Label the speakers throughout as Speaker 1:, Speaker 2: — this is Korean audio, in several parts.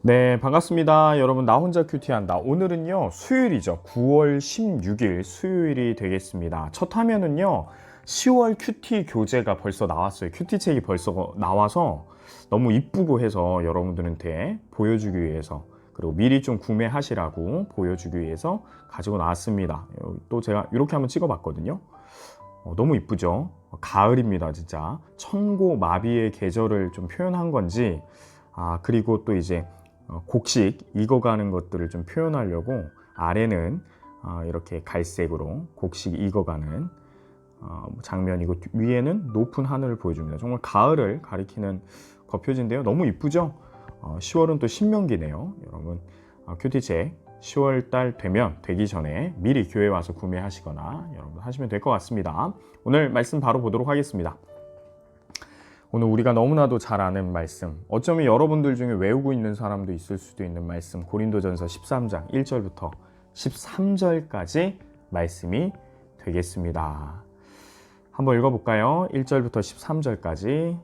Speaker 1: 네, 반갑습니다. 여러분, 나 혼자 큐티한다. 오늘은요, 수요일이죠. 9월 16일 수요일이 되겠습니다. 첫 화면은요, 10월 큐티 교재가 벌써 나왔어요. 큐티 책이 벌써 나와서 너무 이쁘고 해서 여러분들한테 보여주기 위해서, 그리고 미리 좀 구매하시라고 보여주기 위해서 가지고 나왔습니다. 또 제가 이렇게 한번 찍어봤거든요. 너무 이쁘죠? 가을입니다, 진짜. 천고 마비의 계절을 좀 표현한 건지, 그리고 또 이제 곡식 익어가는 것들을 좀 표현하려고 아래는 이렇게 갈색으로 곡식 익어가는 장면이고, 위에는 높은 하늘을 보여줍니다. 정말 가을을 가리키는 겉표지인데요. 너무 이쁘죠? 10월은 또 신명기네요. 여러분, 큐티책 10월 달 되기 전에 미리 교회 와서 구매하시거나 여러분 하시면 될 것 같습니다. 오늘 말씀 바로 보도록 하겠습니다. 오늘 우리가 너무나도 잘 아는 말씀, 어쩌면 여러분들 중에 외우고 있는 사람도 있을 수도 있는 말씀, 고린도전서 13장 1절부터 13절까지 말씀이 되겠습니다. 한번 읽어볼까요? 1절부터 13절까지.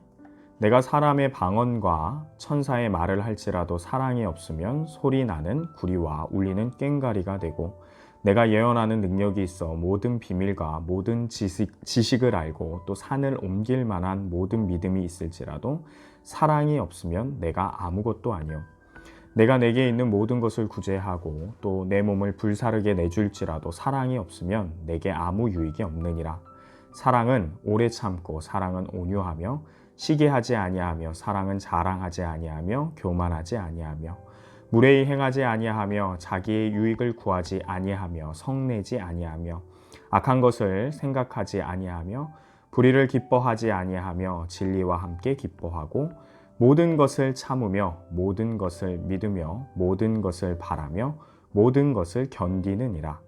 Speaker 1: 내가 사람의 방언과 천사의 말을 할지라도 사랑이 없으면 소리 나는 구리와 울리는 꽹과리가 되고, 내가 예언하는 능력이 있어 모든 비밀과 모든 지식을 알고 또 산을 옮길 만한 모든 믿음이 있을지라도 사랑이 없으면 내가 아무것도 아니요. 내가 내게 있는 모든 것을 구제하고 또 내 몸을 불사르게 내줄지라도 사랑이 없으면 내게 아무 유익이 없느니라. 사랑은 오래 참고 사랑은 온유하며 시기하지 아니하며 사랑은 자랑하지 아니하며 교만하지 아니하며 무례히 행하지 아니하며 자기의 유익을 구하지 아니하며 성내지 아니하며 악한 것을 생각하지 아니하며 불의를 기뻐하지 아니하며 진리와 함께 기뻐하고 모든 것을 참으며 모든 것을 믿으며 모든 것을 바라며 모든 것을 견디느니라.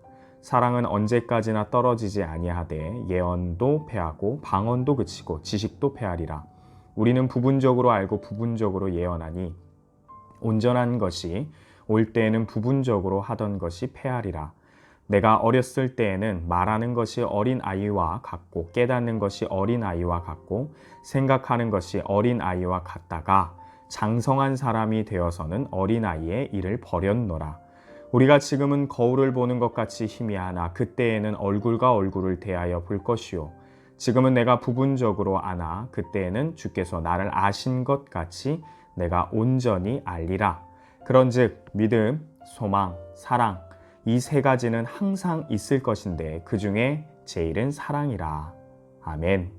Speaker 1: 사랑은 언제까지나 떨어지지 아니하되 예언도 패하고 방언도 그치고 지식도 패하리라. 우리는 부분적으로 알고 부분적으로 예언하니 온전한 것이 올 때에는 부분적으로 하던 것이 패하리라. 내가 어렸을 때에는 말하는 것이 어린 아이와 같고 깨닫는 것이 어린 아이와 같고 생각하는 것이 어린 아이와 같다가 장성한 사람이 되어서는 어린 아이의 일을 버렸노라. 우리가 지금은 거울을 보는 것 같이 희미하나 그때에는 얼굴과 얼굴을 대하여 볼 것이요. 지금은 내가 부분적으로 아나 그때에는 주께서 나를 아신 것 같이 내가 온전히 알리라. 그런즉 믿음, 소망, 사랑 이 세 가지는 항상 있을 것인데 그 중에 제일은 사랑이라. 아멘.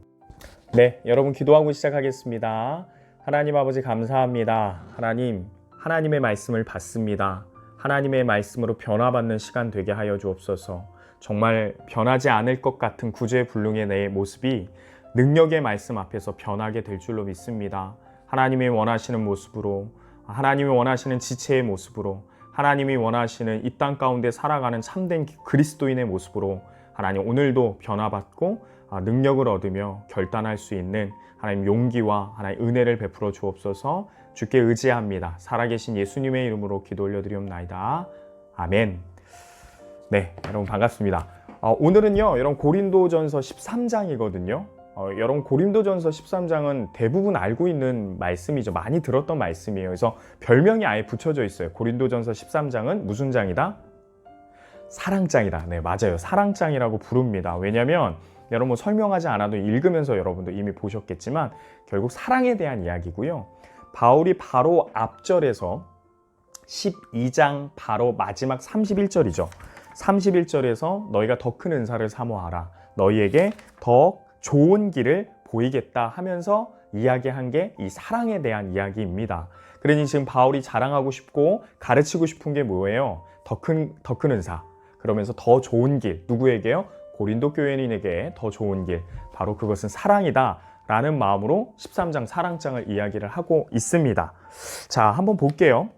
Speaker 1: 네, 여러분 기도하고 시작하겠습니다. 하나님 아버지 감사합니다. 하나님의 말씀을 받습니다. 하나님의 말씀으로 변화받는 시간 되게 하여 주옵소서. 정말 변하지 않을 것 같은 구제불능의 내 모습이 능력의 말씀 앞에서 변하게 될 줄로 믿습니다. 하나님이 원하시는 모습으로, 하나님이 원하시는 지체의 모습으로, 하나님이 원하시는 이 땅 가운데 살아가는 참된 그리스도인의 모습으로 하나님 오늘도 변화받고 능력을 얻으며 결단할 수 있는 하나님 용기와 하나님 은혜를 베풀어 주옵소서. 주께 의지합니다. 살아계신 예수님의 이름으로 기도 올려드리옵나이다. 아멘. 네, 여러분 반갑습니다. 오늘은요, 여러분 고린도전서 13장이거든요. 여러분 고린도전서 13장은 대부분 알고 있는 말씀이죠. 많이 들었던 말씀이에요. 그래서 별명이 아예 붙여져 있어요. 고린도전서 13장은 무슨 장이다? 사랑장이다. 네, 맞아요. 사랑장이라고 부릅니다. 왜냐하면 여러분 설명하지 않아도 읽으면서 여러분도 이미 보셨겠지만 결국 사랑에 대한 이야기고요. 바울이 바로 앞절에서 12장 바로 마지막 31절이죠. 31절에서 너희가 더 큰 은사를 사모하라. 너희에게 더 좋은 길을 보이겠다 하면서 이야기한 게 이 사랑에 대한 이야기입니다. 그러니 지금 바울이 자랑하고 싶고 가르치고 싶은 게 뭐예요? 더 큰 은사. 그러면서 더 좋은 길. 누구에게요? 고린도 교회인에게 더 좋은 길. 바로 그것은 사랑이다. 라는 마음으로 13장 사랑장을 이야기를 하고 있습니다. 자, 한번 볼게요.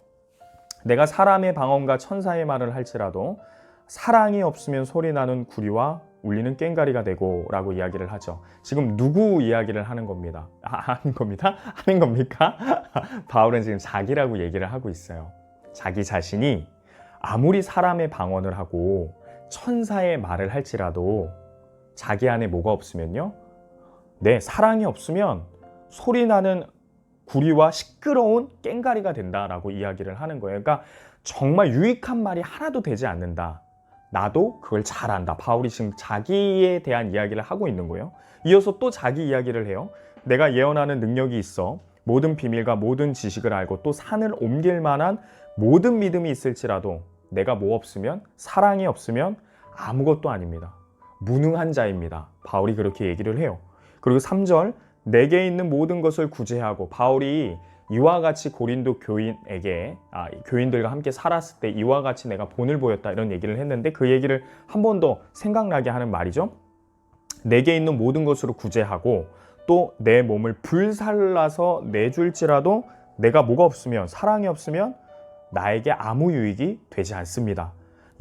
Speaker 1: 내가 사람의 방언과 천사의 말을 할지라도 사랑이 없으면 소리나는 구리와 울리는 꽹과리가 되고 라고 이야기를 하죠. 지금 누구 이야기를 하는 겁니다. 하는 겁니까? 바울은 지금 자기라고 얘기를 하고 있어요. 자기 자신이 아무리 사람의 방언을 하고 천사의 말을 할지라도 자기 안에 뭐가 없으면요? 네, 사랑이 없으면 소리나는 구리와 시끄러운 꽹가리가 된다라고 이야기를 하는 거예요. 그러니까 정말 유익한 말이 하나도 되지 않는다. 나도 그걸 잘한다. 바울이 지금 자기에 대한 이야기를 하고 있는 거예요. 이어서 또 자기 이야기를 해요. 내가 예언하는 능력이 있어. 모든 비밀과 모든 지식을 알고 또 산을 옮길 만한 모든 믿음이 있을지라도 내가 뭐 없으면, 사랑이 없으면 아무것도 아닙니다. 무능한 자입니다. 바울이 그렇게 얘기를 해요. 그리고 3절, 내게 있는 모든 것을 구제하고, 바울이 이와 같이 고린도 교인들과 함께 살았을 때 이와 같이 내가 본을 보였다 이런 얘기를 했는데, 그 얘기를 한 번 더 생각나게 하는 말이죠. 내게 있는 모든 것으로 구제하고 또 내 몸을 불살라서 내줄지라도 내가 뭐가 없으면, 사랑이 없으면 나에게 아무 유익이 되지 않습니다.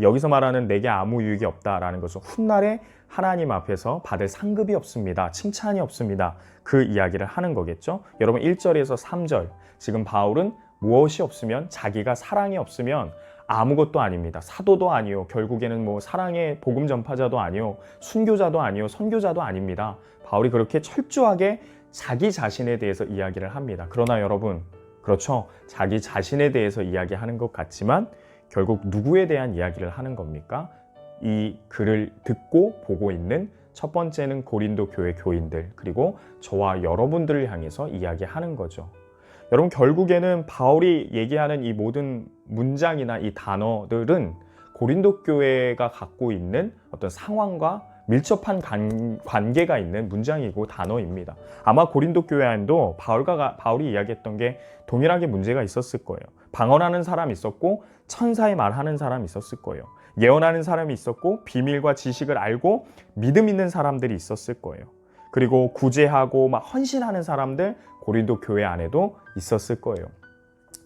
Speaker 1: 여기서 말하는 내게 아무 유익이 없다라는 것은 훗날에 하나님 앞에서 받을 상급이 없습니다. 칭찬이 없습니다. 그 이야기를 하는 거겠죠. 여러분 1절에서 3절, 지금 바울은 무엇이 없으면, 자기가 사랑이 없으면 아무것도 아닙니다. 사도도 아니요, 결국에는 뭐 사랑의 복음 전파자도 아니요, 순교자도 아니요, 선교자도 아닙니다. 바울이 그렇게 철저하게 자기 자신에 대해서 이야기를 합니다. 그러나 여러분, 그렇죠, 자기 자신에 대해서 이야기하는 것 같지만 결국 누구에 대한 이야기를 하는 겁니까? 이 글을 듣고 보고 있는 첫 번째는 고린도 교회 교인들, 그리고 저와 여러분들을 향해서 이야기하는 거죠. 여러분, 결국에는 바울이 얘기하는 이 모든 문장이나 이 단어들은 고린도 교회가 갖고 있는 어떤 상황과 밀접한 관계가 있는 문장이고 단어입니다. 아마 고린도 교회 안도 바울이 이야기했던 게 동일하게 문제가 있었을 거예요. 방언하는 사람이 있었고 천사의 말하는 사람이 있었을 거예요. 예언하는 사람이 있었고 비밀과 지식을 알고 믿음 있는 사람들이 있었을 거예요. 그리고 구제하고 막 헌신하는 사람들, 고린도 교회 안에도 있었을 거예요.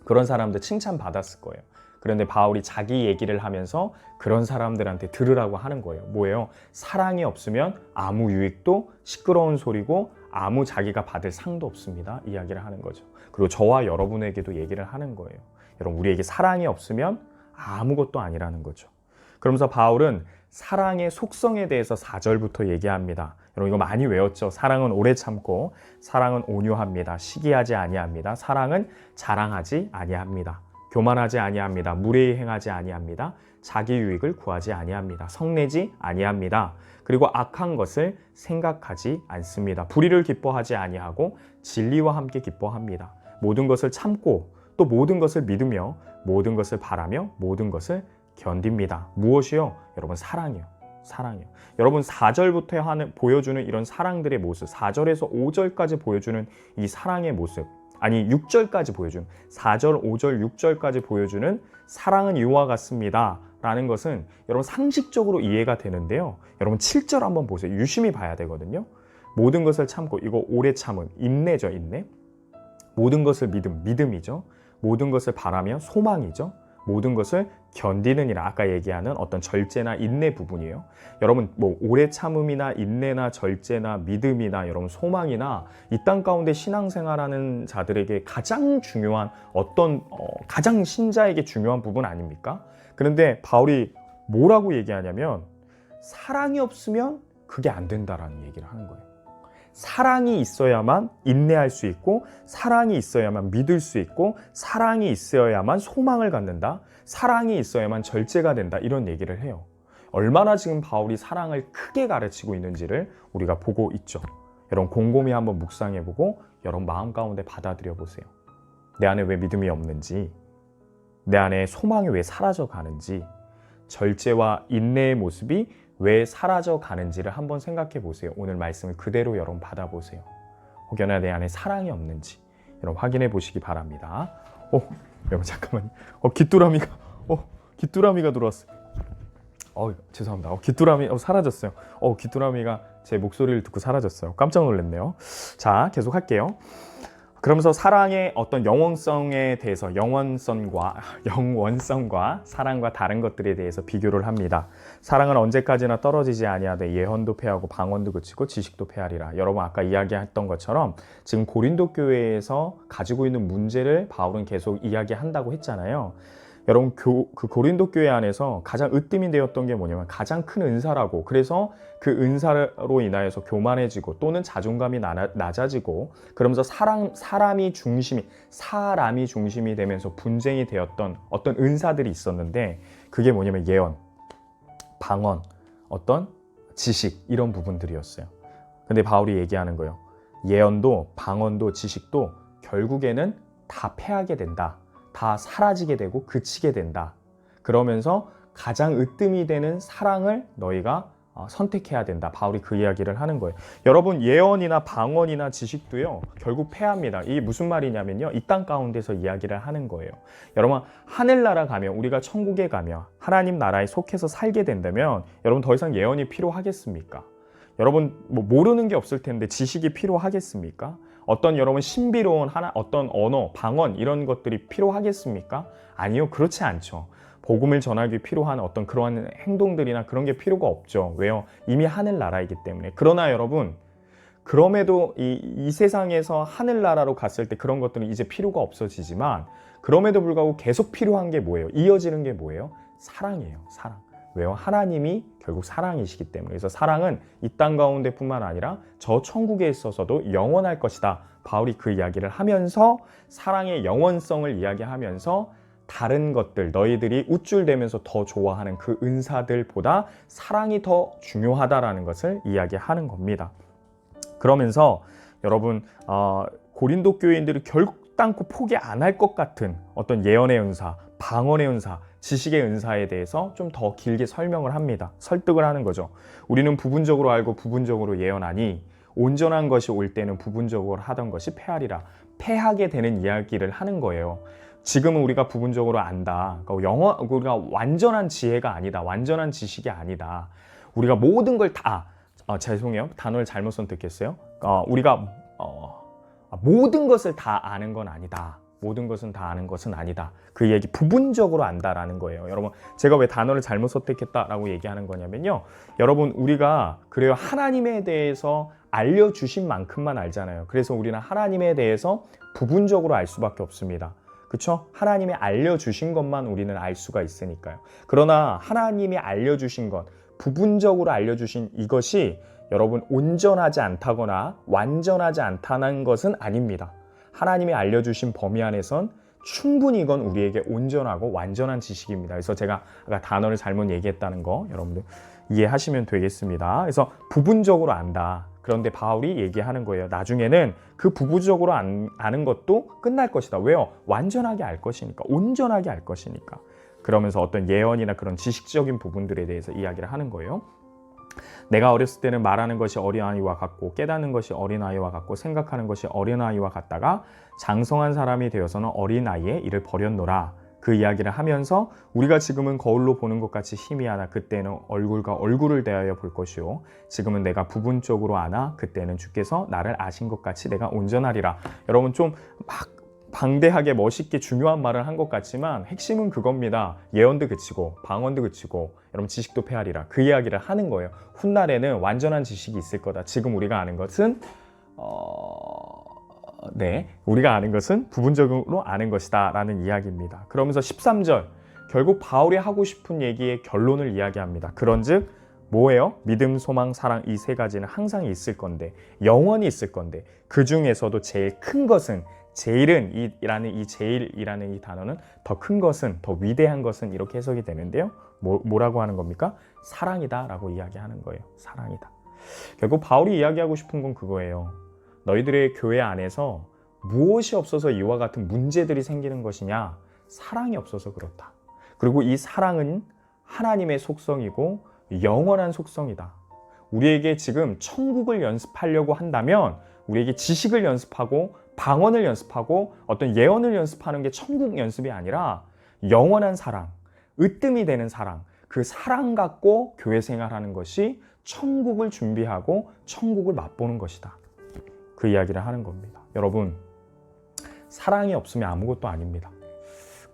Speaker 1: 그런 사람들 칭찬받았을 거예요. 그런데 바울이 자기 얘기를 하면서 그런 사람들한테 들으라고 하는 거예요. 뭐예요? 사랑이 없으면 아무 유익도 시끄러운 소리고 아무 자기가 받을 상도 없습니다. 이야기를 하는 거죠. 그리고 저와 여러분에게도 얘기를 하는 거예요. 여러분, 우리에게 사랑이 없으면 아무것도 아니라는 거죠. 그러면서 바울은 사랑의 속성에 대해서 4절부터 얘기합니다. 여러분, 이거 많이 외웠죠? 사랑은 오래 참고, 사랑은 온유합니다. 시기하지 아니합니다. 사랑은 자랑하지 아니합니다. 교만하지 아니합니다. 무례히 행하지 아니합니다. 자기 유익을 구하지 아니합니다. 성내지 아니합니다. 그리고 악한 것을 생각하지 않습니다. 불의를 기뻐하지 아니하고 진리와 함께 기뻐합니다. 모든 것을 참고 또 모든 것을 믿으며 모든 것을 바라며 모든 것을 견딥니다. 무엇이요? 여러분, 사랑이요. 사랑이요. 여러분, 4절부터 보여주는 이런 사랑들의 모습, 4절에서 5절까지 보여주는 이 사랑의 모습, 아니 6절까지 보여주는, 4절, 5절, 6절까지 보여주는 사랑은 이와 같습니다 라는 것은 여러분 상식적으로 이해가 되는데요. 여러분 7절 한번 보세요. 유심히 봐야 되거든요. 모든 것을 참고, 이거 오래 참음, 인내죠. 인내. 모든 것을 믿음이죠. 모든 것을 바라며 소망이죠. 모든 것을 견디느니라, 아까 얘기하는 어떤 절제나 인내 부분이에요. 여러분, 뭐 오래 참음이나 인내나 절제나 믿음이나 여러분 소망이나 이 땅 가운데 신앙생활하는 자들에게 가장 중요한 가장 신자에게 중요한 부분 아닙니까? 그런데 바울이 뭐라고 얘기하냐면 사랑이 없으면 그게 안 된다라는 얘기를 하는 거예요. 사랑이 있어야만 인내할 수 있고, 사랑이 있어야만 믿을 수 있고, 사랑이 있어야만 소망을 갖는다, 사랑이 있어야만 절제가 된다, 이런 얘기를 해요. 얼마나 지금 바울이 사랑을 크게 가르치고 있는지를 우리가 보고 있죠. 여러분, 곰곰이 한번 묵상해보고 여러분 마음 가운데 받아들여 보세요. 내 안에 왜 믿음이 없는지, 내 안에 소망이 왜 사라져 가는지, 절제와 인내의 모습이 왜 사라져 가는지를 한번 생각해 보세요. 오늘 말씀을 그대로 여러분 받아보세요. 혹여나 내 안에 사랑이 없는지 여러분 확인해 보시기 바랍니다. 여러분 잠깐만요. 귀뚜라미가 들어왔어요. 죄송합니다. 귀뚜라미 사라졌어요. 귀뚜라미가 제 목소리를 듣고 사라졌어요. 깜짝 놀랐네요. 자, 계속 할게요. 그러면서 사랑의 어떤 영원성에 대해서 영원성과 사랑과 다른 것들에 대해서 비교를 합니다. 사랑은 언제까지나 떨어지지 아니하되 예언도 패하고 방언도 그치고 지식도 패하리라. 여러분 아까 이야기했던 것처럼 지금 고린도 교회에서 가지고 있는 문제를 바울은 계속 이야기한다고 했잖아요. 여러분 그 고린도 교회 안에서 가장 으뜸이 되었던 게 뭐냐면 가장 큰 은사라고, 그래서 그 은사로 인하여서 교만해지고 또는 자존감이 낮아지고 그러면서 사람이 중심이 되면서 분쟁이 되었던 어떤 은사들이 있었는데, 그게 뭐냐면 예언, 방언, 어떤 지식, 이런 부분들이었어요. 근데 바울이 얘기하는 거예요. 예언도 방언도 지식도 결국에는 다 패하게 된다. 다 사라지게 되고 그치게 된다. 그러면서 가장 으뜸이 되는 사랑을 너희가 선택해야 된다. 바울이 그 이야기를 하는 거예요. 여러분, 예언이나 방언이나 지식도요, 결국 패합니다. 이게 무슨 말이냐면요, 이 땅 가운데서 이야기를 하는 거예요. 여러분, 하늘나라 가면, 우리가 천국에 가면 하나님 나라에 속해서 살게 된다면 여러분 더 이상 예언이 필요하겠습니까? 여러분 뭐 모르는 게 없을 텐데 지식이 필요하겠습니까? 어떤 여러분 신비로운 어떤 언어, 방언 이런 것들이 필요하겠습니까? 아니요, 그렇지 않죠. 복음을 전하기 필요한 어떤 그러한 행동들이나 그런 게 필요가 없죠. 왜요? 이미 하늘나라이기 때문에. 그러나 여러분, 그럼에도 이 세상에서 하늘나라로 갔을 때 그런 것들은 이제 필요가 없어지지만, 그럼에도 불구하고 계속 필요한 게 뭐예요? 이어지는 게 뭐예요? 사랑이에요. 사랑. 왜요? 하나님이 결국 사랑이시기 때문에. 그래서 사랑은 이 땅 가운데 뿐만 아니라 저 천국에 있어서도 영원할 것이다. 바울이 그 이야기를 하면서 사랑의 영원성을 이야기하면서 다른 것들, 너희들이 우쭐대면서 더 좋아하는 그 은사들보다 사랑이 더 중요하다라는 것을 이야기하는 겁니다. 그러면서 여러분, 고린도 교인들이 결단코 포기 안 할 것 같은 어떤 예언의 은사, 방언의 은사, 지식의 은사에 대해서 좀 더 길게 설명을 합니다. 설득을 하는 거죠. 우리는 부분적으로 알고 부분적으로 예언하니 온전한 것이 올 때는 부분적으로 하던 것이 패하리라. 패하게 되는 이야기를 하는 거예요. 지금은 우리가 부분적으로 안다. 그러니까 우리가 완전한 지혜가 아니다. 완전한 지식이 아니다. 우리가 모든 걸 다, 죄송해요. 단어를 잘못 선택했어요. 우리가 모든 것을 다 아는 건 아니다. 모든 것은 다 아는 것은 아니다. 그 얘기 부분적으로 안다라는 거예요. 여러분, 제가 왜 단어를 잘못 선택했다라고 얘기하는 거냐면요, 여러분, 우리가 그래요, 하나님에 대해서 알려주신 만큼만 알잖아요. 그래서 우리는 하나님에 대해서 부분적으로 알 수밖에 없습니다. 그렇죠? 하나님이 알려주신 것만 우리는 알 수가 있으니까요. 그러나 하나님이 알려주신 것, 부분적으로 알려주신 이것이 여러분 온전하지 않다거나 완전하지 않다는 것은 아닙니다. 하나님이 알려주신 범위 안에선 충분히 이건 우리에게 온전하고 완전한 지식입니다. 그래서 제가 아까 단어를 잘못 얘기했다는 거 여러분들 이해하시면 되겠습니다. 그래서 부분적으로 안다. 그런데 바울이 얘기하는 거예요. 나중에는 그 부분적으로 아는 것도 끝날 것이다. 왜요? 완전하게 알 것이니까. 온전하게 알 것이니까. 그러면서 어떤 예언이나 그런 지식적인 부분들에 대해서 이야기를 하는 거예요. 내가 어렸을 때는 말하는 것이 어린아이와 같고 깨닫는 것이 어린아이와 같고 생각하는 것이 어린아이와 같다가 장성한 사람이 되어서는 어린아이의 일을 버렸노라. 그 이야기를 하면서 우리가 지금은 거울로 보는 것 같이 희미하나 그때는 얼굴과 얼굴을 대하여 볼 것이요 지금은 내가 부분적으로 아나 그때는 주께서 나를 아신 것 같이 내가 온전하리라. 여러분, 좀 막 방대하게 멋있게 중요한 말을 한 것 같지만 핵심은 그겁니다. 예언도 그치고 방언도 그치고 여러분 지식도 패하리라. 그 이야기를 하는 거예요. 훗날에는 완전한 지식이 있을 거다. 지금 우리가 아는 것은 우리가 아는 것은 부분적으로 아는 것이다 라는 이야기입니다. 그러면서 13절 결국 바울이 하고 싶은 얘기의 결론을 이야기합니다. 그런즉 뭐예요? 믿음, 소망, 사랑 이 세 가지는 항상 있을 건데 영원히 있을 건데 그 중에서도 제일 큰 것은 제일이라는 이 단어는 더 큰 것은, 더 위대한 것은 이렇게 해석이 되는데요. 뭐라고 하는 겁니까? 사랑이다 라고 이야기하는 거예요. 사랑이다. 결국 바울이 이야기하고 싶은 건 그거예요. 너희들의 교회 안에서 무엇이 없어서 이와 같은 문제들이 생기는 것이냐? 사랑이 없어서 그렇다. 그리고 이 사랑은 하나님의 속성이고 영원한 속성이다. 우리에게 지금 천국을 연습하려고 한다면 우리에게 지식을 연습하고 방언을 연습하고 어떤 예언을 연습하는 게 천국 연습이 아니라 영원한 사랑, 으뜸이 되는 사랑, 그 사랑 갖고 교회 생활하는 것이 천국을 준비하고 천국을 맛보는 것이다. 그 이야기를 하는 겁니다. 여러분, 사랑이 없으면 아무것도 아닙니다.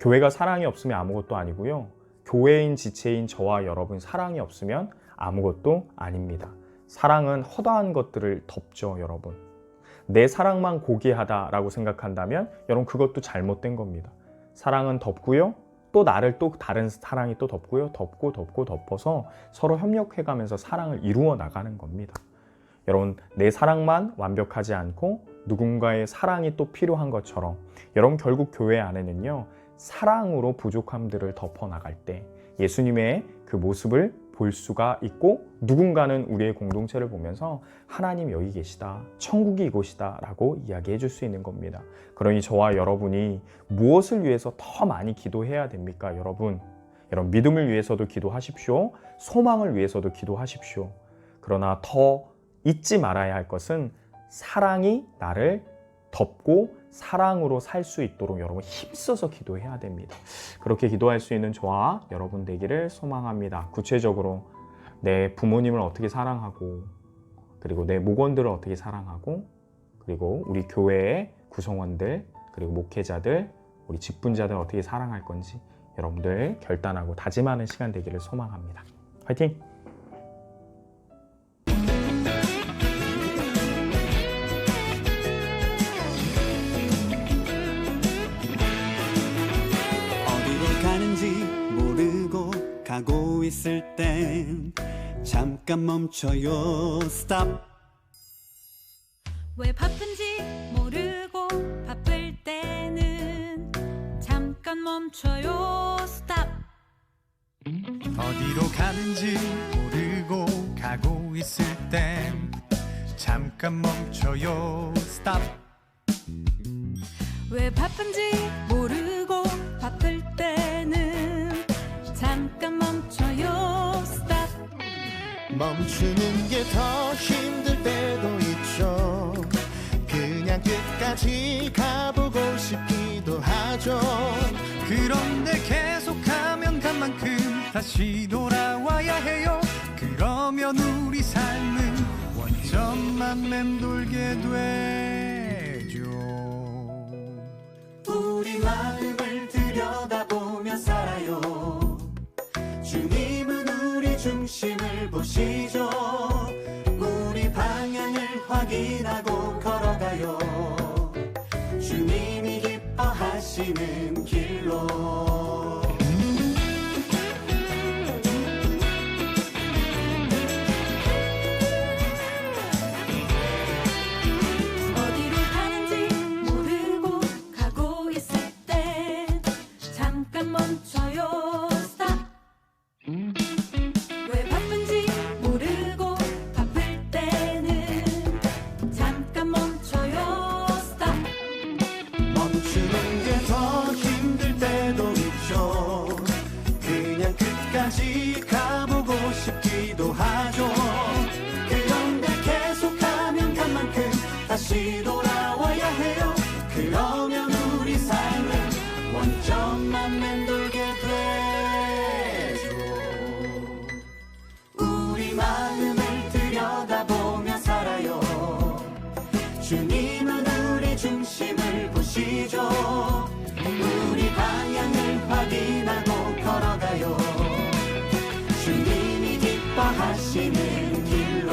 Speaker 1: 교회가 사랑이 없으면 아무것도 아니고요. 교회인 지체인 저와 여러분 사랑이 없으면 아무것도 아닙니다. 사랑은 허다한 것들을 덮죠, 여러분. 내 사랑만 고귀하다라고 생각한다면 여러분 그것도 잘못된 겁니다. 사랑은 덮고요. 또 나를 또 다른 사랑이 또 덮고요. 덮어서 서로 협력해가면서 사랑을 이루어 나가는 겁니다. 여러분, 내 사랑만 완벽하지 않고 누군가의 사랑이 또 필요한 것처럼 여러분, 결국 교회 안에는요, 사랑으로 부족함들을 덮어나갈 때 예수님의 그 모습을 볼 수가 있고, 누군가는 우리의 공동체를 보면서 하나님 여기 계시다, 천국이 이곳이다 라고 이야기해 줄 수 있는 겁니다. 그러니 저와 여러분이 무엇을 위해서 더 많이 기도해야 됩니까? 여러분 믿음을 위해서도 기도하십시오. 소망을 위해서도 기도하십시오. 그러나 더 잊지 말아야 할 것은 사랑이 나를 덮고 사랑으로 살 수 있도록 여러분 힘써서 기도해야 됩니다. 그렇게 기도할 수 있는 저와 여러분 되기를 소망합니다. 구체적으로 내 부모님을 어떻게 사랑하고, 그리고 내 목원들을 어떻게 사랑하고, 그리고 우리 교회의 구성원들, 그리고 목회자들, 우리 직분자들 어떻게 사랑할 건지 여러분들 결단하고 다짐하는 시간 되기를 소망합니다. 화이팅!
Speaker 2: 가고 있을 땐 잠깐 멈춰요. 스탑.
Speaker 3: 왜 바쁜지 모르고 바쁠 때는 잠깐 멈춰요. 스탑.
Speaker 4: 어디로 가는지 모르고 가고 있을 땐 잠깐 멈춰요. 스탑.
Speaker 3: 왜 바쁜지 모르고 바쁠 때는 잠깐 멈춰요. 스탑.
Speaker 5: 멈추는 게 더 힘들 때도 있죠. 그냥 끝까지 가보고 싶기도 하죠.
Speaker 4: 그런데 계속하면 간 만큼 다시 돌아와야 해요. 그러면 우리 삶은 원점만 맴돌게 되죠.
Speaker 2: 우리 마음을 들여다보며 살아요. 주님은 우리 중심을 보시죠. 우리 방향을 확인하고 걸어가요. 주님이 기뻐하시는 길로.
Speaker 3: 어디로 가는지 모르고 가고 있을 땐 잠깐 멈춰요. 스탑. 왜 바쁜지 모르고 바쁠 때는 잠깐 멈춰요. 스탑.
Speaker 2: 멈추는 게 더 힘들 때도 있죠. 그냥 끝까지 가보고 싶기도 하죠. 그런데 계속하면 간 만큼 다시 돌아와야 해요. 그러면 우리 삶은 원점만 맴돌게 되죠. 우리 마음을 들여다보며 살아요. 주님은 우리 중심을 보시죠. 우리 방향을 확인하고 걸어가요. 주님이 기뻐하시는 길로.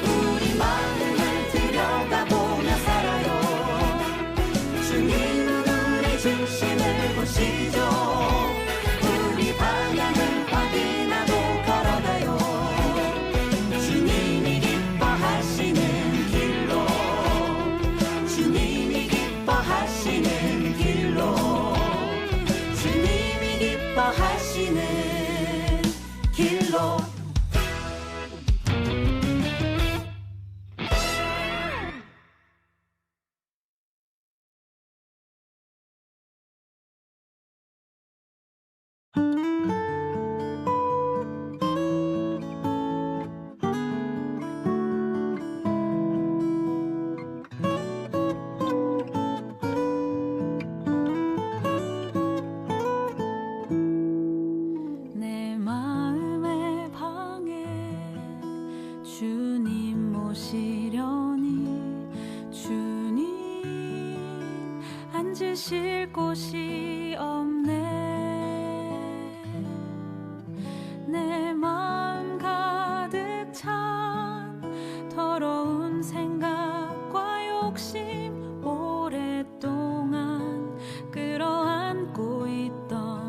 Speaker 2: 우리 마음을 들여다보며 살아요. 주님은 우리 중심을 보시죠. 우리 방향을 확인하고 걸어가요. 주님이 기뻐하시는 길로. 주님이 기뻐하시는 길로. 주님이 기뻐하시는 길로.
Speaker 3: 내 마음의 방에 주님 모시려니 주님 앉으실 곳이 없네. 내 마음 가득 찬 더러운 생각과 욕심 오랫동안 끌어안고 있던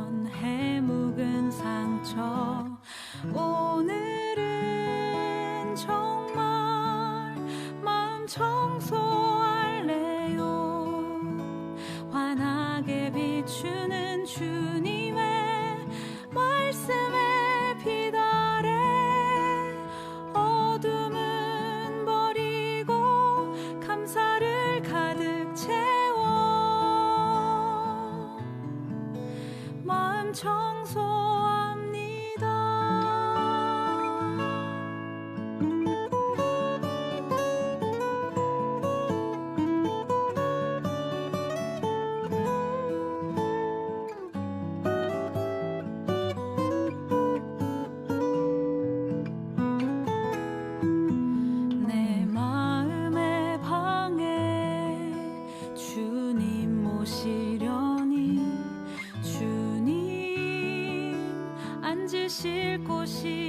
Speaker 3: 비추는 주님의 말씀에 빛 아래 어둠은 버리고 감사를 가득 채워 마음 청소합니다. 내 마음의 방에 주님 모시려니 주님 앉으실 곳이